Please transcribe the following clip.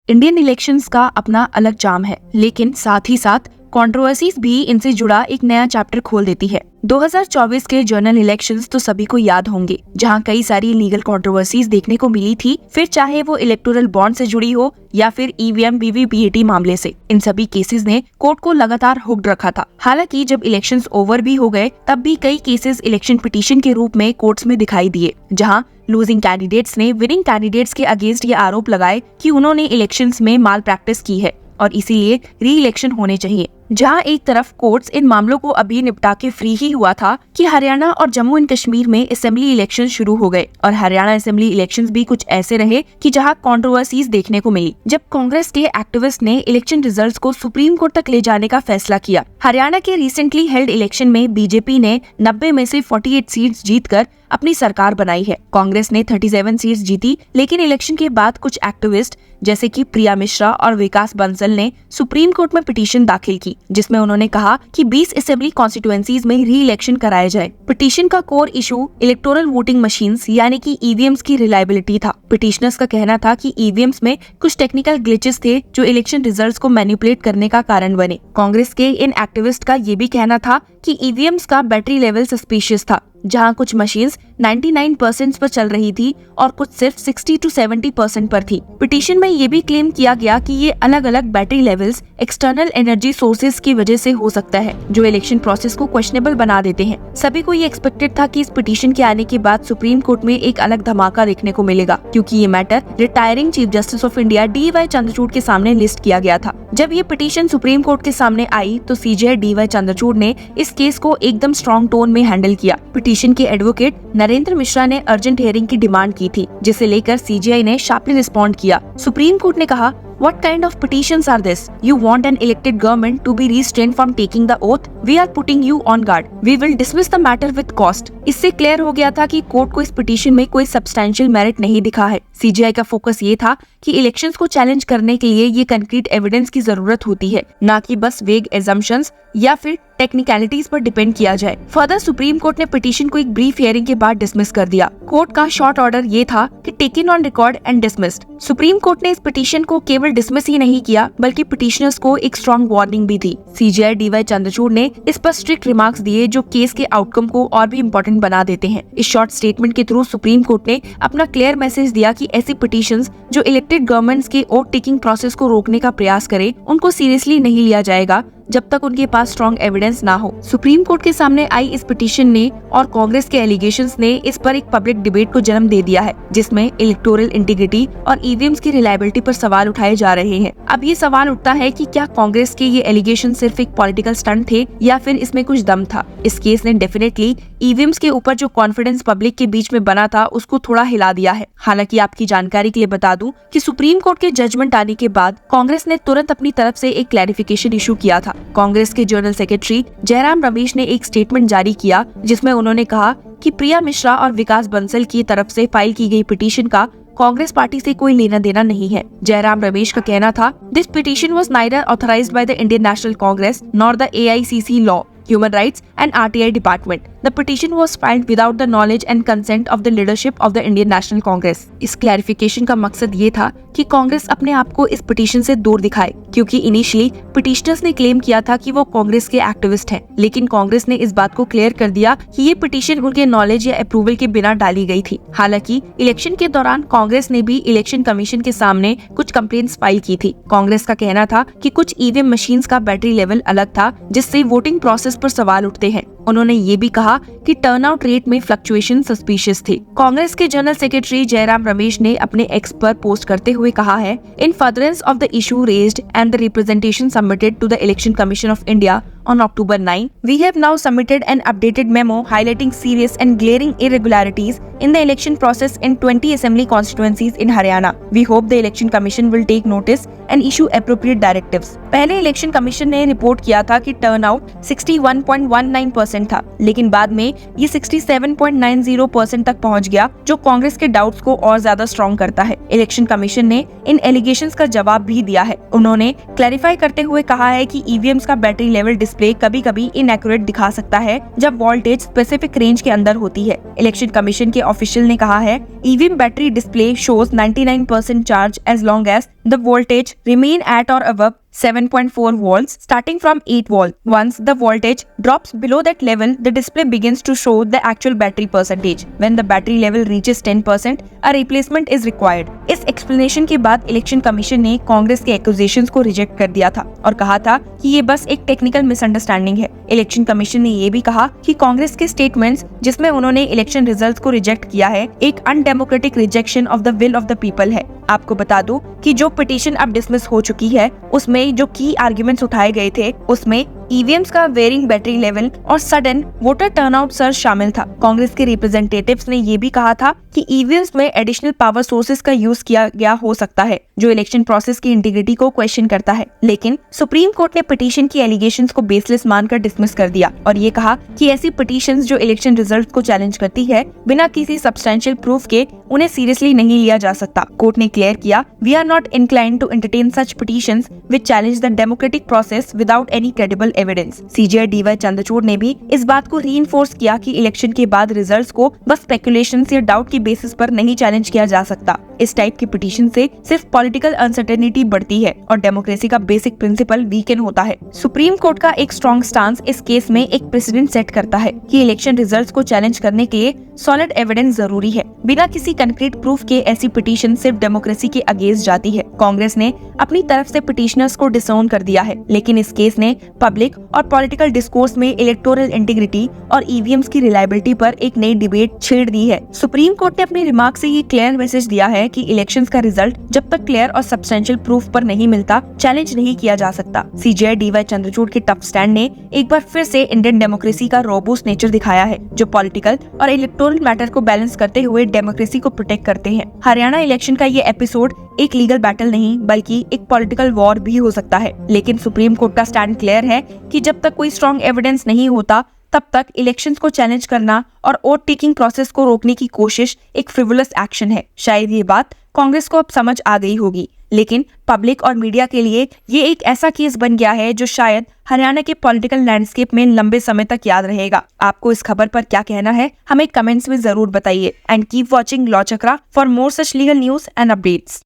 Indian elections का अपना अलग चार्म है, लेकिन साथ ही साथ कंट्रोवर्सीज भी इनसे जुड़ा एक नया चैप्टर खोल देती है। 2024 के जनरल इलेक्शंस तो सभी को याद होंगे, जहां कई सारी लीगल कंट्रोवर्सीज देखने को मिली थी, फिर चाहे वो इलेक्टोरल बॉन्ड से जुड़ी हो या फिर ईवीएम वीवीपीएटी मामले से। इन सभी केसेस ने कोर्ट को लगातार हुक्ड रखा था। हालांकि जब इलेक्शंस ओवर भी हो गए, तब भी कई केसेस इलेक्शन पिटीशन के रूप में कोर्ट्स में दिखाई दिए, जहां लूजिंग कैंडिडेट्स ने विनिंग कैंडिडेट्स के अगेंस्ट ये आरोप लगाए कि उन्होंने इलेक्शंस में माल प्रैक्टिस की है और इसीलिए री इलेक्शन होने चाहिए। जहां एक तरफ कोर्ट्स इन मामलों को अभी निपटा के फ्री ही हुआ था कि हरियाणा और जम्मू एंड कश्मीर में असेंबली इलेक्शन शुरू हो गए और हरियाणा असेंबली इलेक्शंस भी कुछ ऐसे रहे कि जहां कंट्रोवर्सीज देखने को मिली। जब कांग्रेस के एक्टिविस्ट ने इलेक्शन रिजल्ट्स को सुप्रीम कोर्ट तक ले जाने का फैसला किया। हरियाणा के रिसेंटली हेल्ड इलेक्शन में बीजेपी ने 90 में से 48 सीट्स जीतकर अपनी सरकार बनाई है। कांग्रेस ने 37 सीट्स जीती, लेकिन इलेक्शन के बाद कुछ एक्टिविस्ट जैसे कि प्रिया मिश्रा और विकास बंसल ने सुप्रीम कोर्ट में पिटीशन दाखिल की, जिसमें उन्होंने कहा कि 20 असेंबली कॉन्स्टिट्यूएंसीज में री इलेक्शन कराया जाए। पिटीशन का core issue electoral voting machines यानी कि ईवीएम्स की रिलायबिलिटी था। पिटीशनर्स का कहना था कि ईवीएम्स में कुछ टेक्निकल ग्लिचेस थे जो इलेक्शन रिजल्ट्स को मैनिपुलेट करने का कारण बने। कांग्रेस के इन एक्टिविस्ट का ये भी कहना था कि ईवीएम्स का बैटरी लेवल सस्पिशियस था, जहां कुछ मशीन्स 99% पर चल रही थी और कुछ सिर्फ 60 to 70% पर थी। पिटीशन में ये भी क्लेम किया गया कि ये अलग अलग battery levels external energy sources की वजह से हो सकता है, जो इलेक्शन प्रोसेस को क्वेश्चनेबल बना देते हैं। सभी को ये एक्सपेक्टेड था कि इस पिटीशन के आने के बाद सुप्रीम कोर्ट में एक अलग धमाका देखने को मिलेगा, क्योंकि ये matter retiring chief justice of India DY Chandrachud के सामने लिस्ट किया गया था। जब ये पिटीशन सुप्रीम कोर्ट के सामने आई तो CJI DY चंद्रचूड़ ने इस केस को एकदम स्ट्रॉन्ग टोन में हैंडल किया। पिटीशन के एडवोकेट नरेंद्र मिश्रा ने अर्जेंट हियरिंग की डिमांड की थी, जिसे लेकर CJI ने शार्पली रिस्पॉन्ड किया। सुप्रीम कोर्ट ने कहा, What kind of petitions are this? You want an elected government to be restrained from taking the oath? We are putting you on guard. We will dismiss the matter with cost. इससे clear हो गया था कि court को इस petition में कोई substantial merit नहीं दिखा है। CJI का फोकस ये था कि इलेक्शंस को चैलेंज करने के लिए ये कंक्रीट एविडेंस की जरूरत होती है, न कि बस वेग एजम्पशंस या फिर टेक्निकलिटीज पर डिपेंड किया जाए। फर्दर सुप्रीम कोर्ट ने पिटीशन को एक ब्रीफ हियरिंग के बाद डिसमिस कर दिया। कोर्ट का शॉर्ट ऑर्डर ये था कि taken on record and dismissed. Supreme court ने इस पिटीशन को केवल डिसमिस ही नहीं किया, बल्कि पिटीशनर्स को एक स्ट्रॉन्ग वार्निंग भी दी। CJI DY चंद्रचूड़ ने इस पर स्ट्रिक्ट रिमार्क्स दिए, जो केस के आउटकम को और भी इम्पोर्टेंट बना देते हैं। इस शॉर्ट स्टेटमेंट के थ्रू सुप्रीम कोर्ट ने अपना क्लियर मैसेज दिया कि ऐसी पिटीशंस जो इलेक्टेड गवर्नमेंट्स के वोट टेकिंग प्रोसेस को रोकने का प्रयास करे, उनको सीरियसली नहीं लिया जाएगा जब तक उनके पास स्ट्रॉन्ग एविडेंस ना हो। सुप्रीम कोर्ट के सामने आई इस पिटीशन ने और कांग्रेस के एलिगेशंस ने इस पर एक पब्लिक डिबेट को जन्म दे दिया है, जिसमें इलेक्टोरल इंटीग्रिटी और ईवीएम्स की रिलायबिलिटी पर सवाल उठाए जा रहे हैं। अब ये सवाल उठता है कि क्या कांग्रेस के ये एलिगेशन सिर्फ एक पॉलिटिकल स्टंट थे या फिर इसमें कुछ दम था। इस केस ने डेफिनेटली ईवीएम्स के ऊपर जो कॉन्फिडेंस पब्लिक के बीच में बना था, उसको थोड़ा हिला दिया है। हालांकि आपकी जानकारी के लिए बता दूं कि सुप्रीम कोर्ट के जजमेंट आने के बाद कांग्रेस ने तुरंत अपनी तरफ से एक क्लैरिफिकेशन इशू किया था। कांग्रेस के जनरल सेक्रेटरी जयराम रमेश ने एक स्टेटमेंट जारी किया, जिसमें उन्होंने कहा कि प्रिया मिश्रा और विकास बंसल की तरफ से फाइल की गई पिटीशन का कांग्रेस पार्टी से कोई लेना देना नहीं है। जयराम रमेश का कहना था, this petition was neither authorised by the Indian national Congress nor the AICC law, Human Rights and RTI Department. The petition was filed without the knowledge and consent of the leadership of the Indian National Congress. इस clarification का मकसद ये था कि कांग्रेस अपने आप को इस पिटीशन से दूर दिखाए, क्योंकि इनिशियली पिटीशनर्स ने क्लेम किया था कि वो कांग्रेस के एक्टिविस्ट हैं, लेकिन कांग्रेस ने इस बात को क्लियर कर दिया कि ये पिटीशन उनके नॉलेज या अप्रूवल के बिना डाली गई थी। हालांकि इलेक्शन के दौरान कांग्रेस ने भी इलेक्शन कमीशन के सामने कुछ कंप्लेंट्स फाइल की थी। कांग्रेस का कहना था कि कुछ ईवीएम मशीन्स का बैटरी लेवल अलग था, जिससे वोटिंग प्रोसेस पर सवाल उठते हैं। उन्होंने ये भी कहा कि टर्नआउट रेट में फ्लक्चुएशन सस्पिशियस थे। कांग्रेस के जनरल सेक्रेटरी जयराम रमेश ने अपने एक्स पर पोस्ट करते हुए कहा है, in furtherance of the issue raised and the representation submitted to the Election Commission of India on October 9, we have now submitted an updated memo highlighting serious and glaring irregularities in the election process in 20 assembly constituencies in Haryana. We hope the election commission will take notice and issue appropriate directives. पहले election commission ने report किया था कि turnout 61.19% था, लेकिन बाद में ये 67.90% तक पहुंच गया, जो कांग्रेस के डाउट्स को और ज्यादा स्ट्रॉन्ग करता है। इलेक्शन कमीशन ने इन एलिगेशंस का जवाब भी दिया है। उन्होंने क्लैरिफाई करते हुए कहा है कि ईवीएम्स का बैटरी लेवल डिस्प्ले कभी कभी इनएक्यूरेट दिखा सकता है जब वोल्टेज स्पेसिफिक रेंज के अंदर होती है। इलेक्शन कमीशन के ऑफिशियल ने कहा है, EVM battery display shows 99% charge as long as the voltage remain at or above 7.4 volts starting from 8 volt. Once the voltage drops below that level, the display begins to show the actual battery percentage. When the battery level reaches 10%, a replacement is required. इस explanation के बाद election commission ने कांग्रेस के accusations को reject कर दिया था और कहा था कि ये बस एक टेक्निकल मिसअंडरस्टैंडिंग है। इलेक्शन कमीशन ने ये भी कहा कि कांग्रेस के स्टेटमेंट्स जिसमें उन्होंने इलेक्शन रिजल्ट्स को रिजेक्ट किया है, एक undemocratic rejection of the will of the people है। आपको बता दूं कि जो पिटीशन अब डिसमिस हो चुकी है, उसमें जो की आर्ग्यूमेंट्स उठाए गए थे, उसमें ईवीएम्स का वेरिंग बैटरी लेवल और सडन वोटर टर्नआउट सर्ज शामिल था। कांग्रेस के रिप्रेजेंटेटिव्स ने ये भी कहा था कि ईवीएम्स में एडिशनल पावर सोर्सेज का यूज किया गया हो सकता है, जो इलेक्शन प्रोसेस की इंटीग्रिटी को क्वेश्चन करता है। लेकिन सुप्रीम कोर्ट ने पिटीशन की एलिगेशंस को बेसलेस मानकर डिसमिस कर दिया और ये कहा कि ऐसी पिटीशंस जो इलेक्शन रिजल्ट को चैलेंज करती है, बिना किसी सब्सटेंशियल प्रूफ के उन्हें सीरियसली नहीं लिया जा सकता। कोर्ट ने क्लियर किया, we are not inclined to entertain such petitions which challenge the democratic process without any credible evidence. CJ DY Chandrachud ने भी इस बात को रीइंफोर्स किया कि इलेक्शन के बाद रिजल्ट्स को बस स्पेकुलेशंस या डाउट की बेसिस पर नहीं चैलेंज किया जा सकता। इस टाइप की पिटीशन से सिर्फ पॉलिटिकल अनसर्टेनिटी बढ़ती है और डेमोक्रेसी का बेसिक प्रिंसिपल वीकन होता है। सुप्रीम कोर्ट का एक स्ट्रॉन्ग स्टांस इस केस में एक प्रेसिडेंट सेट करता है कि इलेक्शन रिजल्ट्स को चैलेंज करने के लिए सॉलिड एविडेंस जरूरी है। बिना किसी कंक्रीट प्रूफ के ऐसी पिटीशन सिर्फ डेमोक्रेसी के अगेंस्ट जाती है। कांग्रेस ने अपनी तरफ से पिटीशनर्स को डिसोन कर दिया है, लेकिन इस केस ने पब्लिक और पॉलिटिकल डिस्कोर्स में इलेक्टोरल इंटीग्रिटी और ईवीएम्स की रिलायबिलिटी पर एक नई डिबेट छेड़ दी है। सुप्रीम कोर्ट ने अपने रिमार्क से ये क्लियर मैसेज दिया है कि इलेक्शंस का रिजल्ट जब तक क्लियर और सब्सटेंशियल प्रूफ पर नहीं मिलता, चैलेंज नहीं किया जा सकता। सीजे डीवाई चंद्रचूड़ के टफ स्टैंड ने एक बार फिर से इंडियन डेमोक्रेसी का रोबस्ट नेचर दिखाया है, जो पॉलिटिकल और इलेक्टोरल मैटर को बैलेंस करते हुए डेमोक्रेसी को प्रोटेक्ट करते हैं। हरियाणा इलेक्शन का ये एपिसोड एक लीगल बैटल नहीं बल्कि एक पॉलिटिकल वॉर भी हो सकता है, लेकिन सुप्रीम कोर्ट का स्टैंड क्लियर है कि जब तक कोई स्ट्रॉन्ग एविडेंस नहीं होता, तब तक इलेक्शंस को चैलेंज करना और वोट टेकिंग प्रोसेस को रोकने की कोशिश एक फ्रिवुलस एक्शन है। शायद ये बात कांग्रेस को अब समझ आ गई होगी, लेकिन पब्लिक और मीडिया के लिए ये एक ऐसा केस बन गया है जो शायद हरियाणा के पॉलिटिकल लैंडस्केप में लंबे समय तक याद रहेगा। आपको इस खबर पर क्या कहना है, हमें कमेंट्स में जरूर बताइए। And keep watching law chakra for more such legal news and updates.